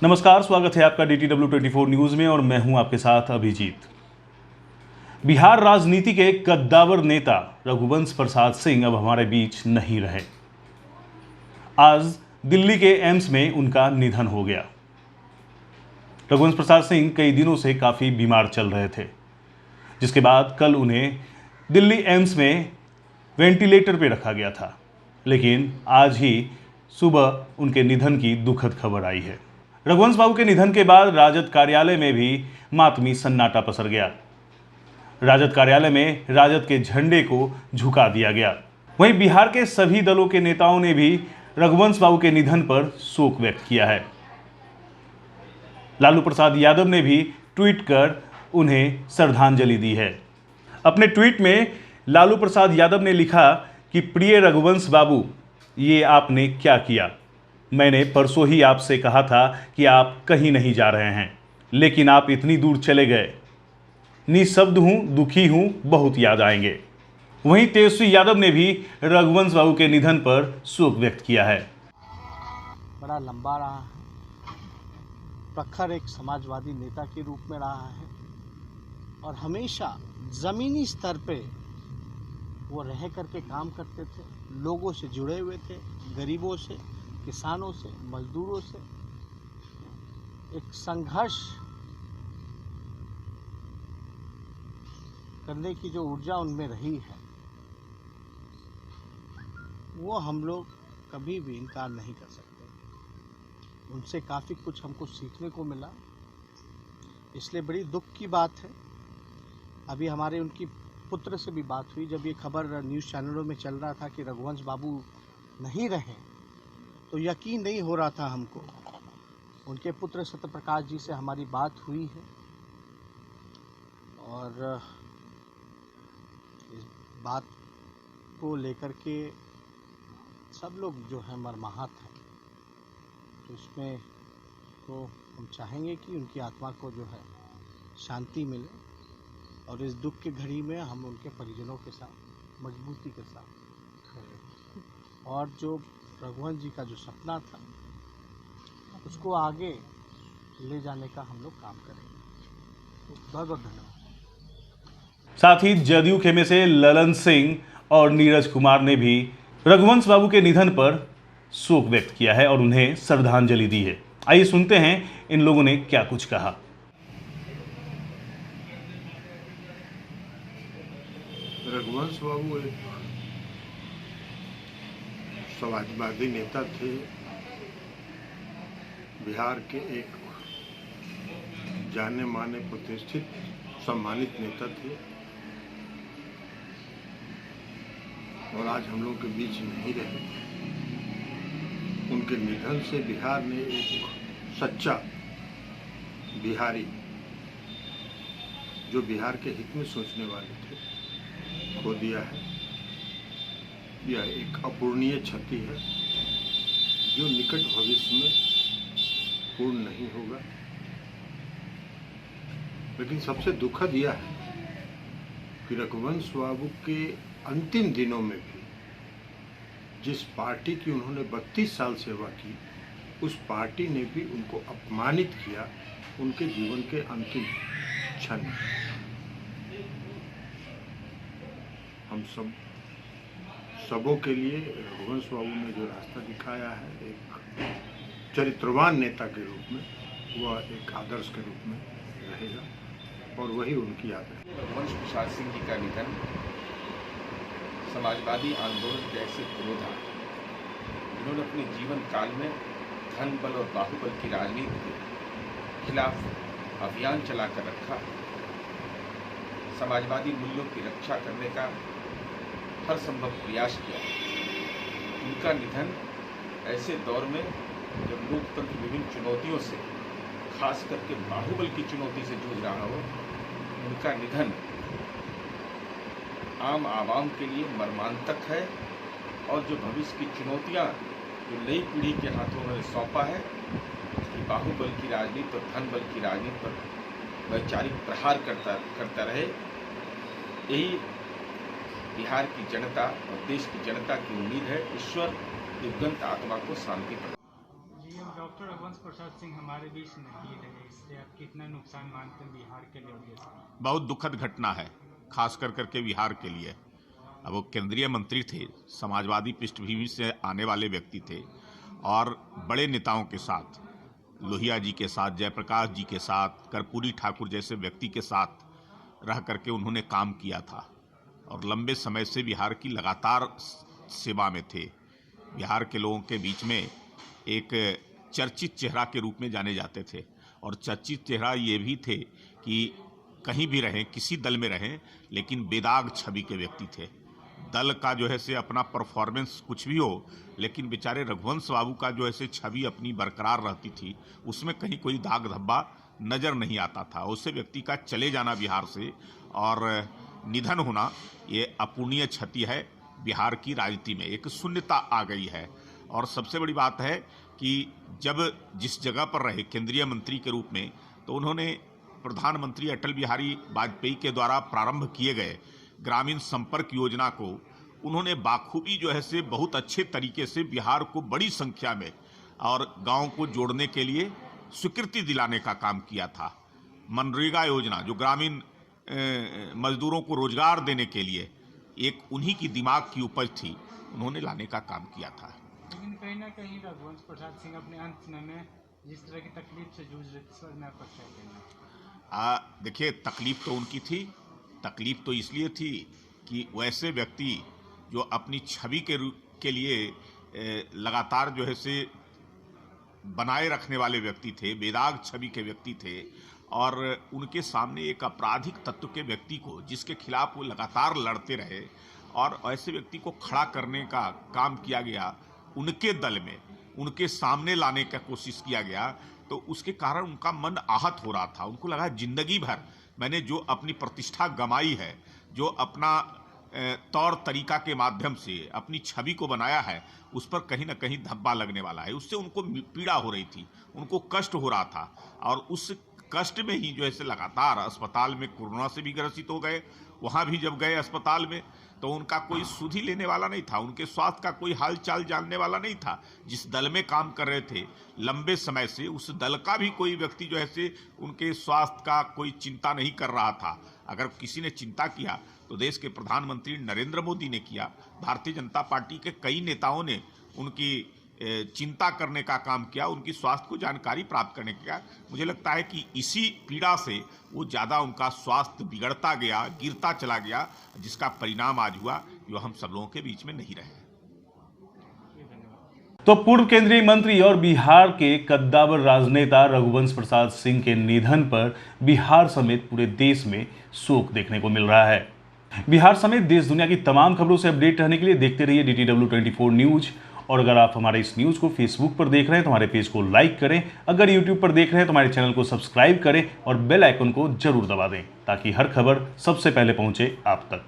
नमस्कार, स्वागत है आपका DTW 24 न्यूज में और मैं हूं आपके साथ अभिजीत। बिहार राजनीति के कद्दावर नेता रघुवंश प्रसाद सिंह अब हमारे बीच नहीं रहे। आज दिल्ली के एम्स में उनका निधन हो गया। रघुवंश प्रसाद सिंह कई दिनों से काफी बीमार चल रहे थे, जिसके बाद कल उन्हें दिल्ली एम्स में वेंटिलेटर पर रखा गया था, लेकिन आज ही सुबह उनके निधन की दुखद खबर आई है। रघुवंश बाबू के निधन के बाद राजद कार्यालय में भी मातमी सन्नाटा पसर गया। राजद कार्यालय में राजद के झंडे को झुका दिया गया। वहीं बिहार के सभी दलों के नेताओं ने भी रघुवंश बाबू के निधन पर शोक व्यक्त किया है। लालू प्रसाद यादव ने भी ट्वीट कर उन्हें श्रद्धांजलि दी है। अपने ट्वीट में लालू प्रसाद यादव ने लिखा कि प्रिय रघुवंश बाबू, ये आपने क्या किया। मैंने परसों ही आपसे कहा था कि आप कहीं नहीं जा रहे हैं, लेकिन आप इतनी दूर चले गए। निःशब्द हूं, दुखी हूं, बहुत याद आएंगे। वहीं तेजस्वी यादव ने भी रघुवंश बाबू के निधन पर शोक व्यक्त किया है। बड़ा लंबा रहा है, प्रखर एक समाजवादी नेता के रूप में रहा है और हमेशा जमीनी स्तर पे वो रह करके काम करते थे, लोगों से जुड़े हुए थे, गरीबों से, किसानों से, मजदूरों से। एक संघर्ष करने की जो ऊर्जा उनमें रही है, वो हम लोग कभी भी इनकार नहीं कर सकते। उनसे काफ़ी कुछ हमको सीखने को मिला, इसलिए बड़ी दुख की बात है। अभी हमारे उनकी पुत्र से भी बात हुई, जब ये खबर न्यूज़ चैनलों में चल रहा था कि रघुवंश बाबू नहीं रहे, तो यकीन नहीं हो रहा था हमको। उनके पुत्र सत्यप्रकाश जी से हमारी बात हुई है और इस बात को लेकर के सब लोग जो है मर्माहत हैं। तो इसमें तो हम चाहेंगे कि उनकी आत्मा को जो है शांति मिले और इस दुख की घड़ी में हम उनके परिजनों के साथ मजबूती के साथ खड़े और जो रघुवंश जी का जो सपना था उसको आगे ले जाने का हम लोग काम करेंगे। तो बहुत बहुत धन्यवाद। साथ ही जदयू खेमे से ललन सिंह और नीरज कुमार ने भी रघुवंश बाबू के निधन पर शोक व्यक्त किया है और उन्हें श्रद्धांजलि दी है। आइए सुनते हैं इन लोगों ने क्या कुछ कहा। रघुवंश बाबू एक समाजवादी नेता थे, बिहार के एक जाने माने प्रतिष्ठित सम्मानित नेता थे और आज हम लोग के बीच नहीं रहे। उनके निधन से बिहार ने एक सच्चा बिहारी, जो बिहार के हित में सोचने वाले थे, खो दिया है। यह एक अपूरणीय क्षति है जो निकट भविष्य में पूर्ण नहीं होगा। लेकिन सबसे दुखद यह है कि रघुवंश बाबू के अंतिम दिनों में भी जिस पार्टी की उन्होंने 32 साल सेवा की, उस पार्टी ने भी उनको अपमानित किया उनके जीवन के अंतिम क्षण। हम सबों के लिए रघुवंश बाबू ने जो रास्ता दिखाया है, एक चरित्रवान नेता के रूप में, वह एक आदर्श के रूप में रहेगा और वही उनकी याद है। रघुवंश प्रसाद सिंह जी का निधन समाजवादी आंदोलन के ऐसे पुरोधा, जिन्होंने अपने जीवन काल में धन बल और बाहुबल की राजनीति के खिलाफ अभियान चलाकर रखा, समाजवादी मूल्यों की रक्षा करने का हर संभव प्रयास किया। उनका निधन ऐसे दौर में जब लोकतंत्र विभिन्न चुनौतियों से, खास करके बाहुबल की चुनौती से जूझ रहा हो, उनका निधन आम आवाम के लिए मर्मांतक है और जो भविष्य की चुनौतियां जो नई पीढ़ी के हाथों उन्होंने सौंपा है कि बाहुबल की राजनीति और धन बल की राजनीति पर वैचारिक प्रहार करता रहे, यही बिहार की जनता और देश की जनता की उम्मीद है। ईश्वर दिवंगत आत्मा को शांति प्रदान। डॉक्टर रघुवंश प्रसाद सिंह हमारे बीच नहीं रहे, इससे आप कितना नुकसान मानते हैं बिहार के लिए और देश के लिए? बहुत दुखद घटना है, खास कर करके बिहार के लिए। अब वो केंद्रीय मंत्री थे, समाजवादी पृष्ठभूमि से आने वाले व्यक्ति थे और बड़े नेताओं के साथ, लोहिया जी के साथ, जयप्रकाश जी के साथ, कर्पूरी ठाकुर जैसे व्यक्ति के साथ रह करके उन्होंने काम किया था और लंबे समय से बिहार की लगातार सेवा में थे। बिहार के लोगों के बीच में एक चर्चित चेहरा के रूप में जाने जाते थे और चर्चित चेहरा ये भी थे कि कहीं भी रहें, किसी दल में रहें, लेकिन बेदाग छवि के व्यक्ति थे। दल का जो है से अपना परफॉर्मेंस कुछ भी हो, लेकिन बेचारे रघुवंश बाबू का जो है से छवि अपनी बरकरार रहती थी, उसमें कहीं कोई दाग धब्बा नज़र नहीं आता था। उससे व्यक्ति का चले जाना बिहार से और निधन होना, ये अपूर्णीय क्षति है। बिहार की राजनीति में एक शून्यता आ गई है और सबसे बड़ी बात है कि जब जिस जगह पर रहे केंद्रीय मंत्री के रूप में, तो उन्होंने प्रधानमंत्री अटल बिहारी वाजपेयी के द्वारा प्रारंभ किए गए ग्रामीण संपर्क योजना को उन्होंने बाखूबी जो है से बहुत अच्छे तरीके से बिहार को बड़ी संख्या में और गांव को जोड़ने के लिए स्वीकृति दिलाने का काम किया था। मनरेगा योजना जो ग्रामीण मजदूरों को रोजगार देने के लिए एक उन्हीं की दिमाग की उपज थी, उन्होंने लाने का काम किया था। लेकिन कहीं ना कहीं रघुवंश प्रसाद सिंह अपने अंत समय में जिस तरह की तकलीफ से जूझ रहे थे, इस पर मैं आपका क्या कहना है? देखिए, तकलीफ तो उनकी थी। तकलीफ तो इसलिए थी कि वैसे व्यक्ति जो अपनी छवि के लिए लगातार जो है से बनाए रखने वाले व्यक्ति थे, बेदाग छवि के व्यक्ति थे और उनके सामने एक आपराधिक तत्व के व्यक्ति को, जिसके खिलाफ वो लगातार लड़ते रहे और ऐसे व्यक्ति को खड़ा करने का काम किया गया, उनके दल में उनके सामने लाने का कोशिश किया गया, तो उसके कारण उनका मन आहत हो रहा था। उनको लगा जिंदगी भर मैंने जो अपनी प्रतिष्ठा गंवाई है, जो अपना तौर तरीका के माध्यम से अपनी छवि को बनाया है, उस पर कहीं ना कहीं धब्बा लगने वाला है। उससे उनको पीड़ा हो रही थी, उनको कष्ट हो रहा था और उस कष्ट में ही जो है लगातार अस्पताल में कोरोना से भी ग्रसित हो गए। वहाँ भी जब गए अस्पताल में तो उनका कोई सुधि लेने वाला नहीं था, उनके स्वास्थ्य का कोई हाल चाल जानने वाला नहीं था। जिस दल में काम कर रहे थे लंबे समय से, उस दल का भी कोई व्यक्ति जो है से उनके स्वास्थ्य का कोई चिंता नहीं कर रहा था। अगर किसी ने चिंता किया तो देश के प्रधानमंत्री नरेंद्र मोदी ने किया। भारतीय जनता पार्टी के कई नेताओं ने उनकी चिंता करने का काम किया, उनकी स्वास्थ्य को जानकारी प्राप्त करने का। मुझे लगता है कि इसी पीड़ा से वो ज़्यादा उनका स्वास्थ्य बिगड़ता गया, गिरता चला गया, जिसका परिणाम आज हुआ जो हम सब लोगों के बीच में नहीं रहे। तो पूर्व केंद्रीय मंत्री और बिहार के कद्दावर राजनेता रघुवंश प्रसाद सिंह के निधन पर बिहार समेत पूरे देश में शोक देखने को मिल रहा है। बिहार समेत देश दुनिया की तमाम खबरों से अपडेट रहने के लिए देखते रहिए DTW 24 न्यूज। और अगर आप हमारे इस न्यूज़ को फेसबुक पर देख रहे हैं तो हमारे पेज को लाइक करें, अगर यूट्यूब पर देख रहे हैं तो हमारे चैनल को सब्सक्राइब करें और बेल आइकन को जरूर दबा दें ताकि हर खबर सबसे पहले पहुंचे आप तक।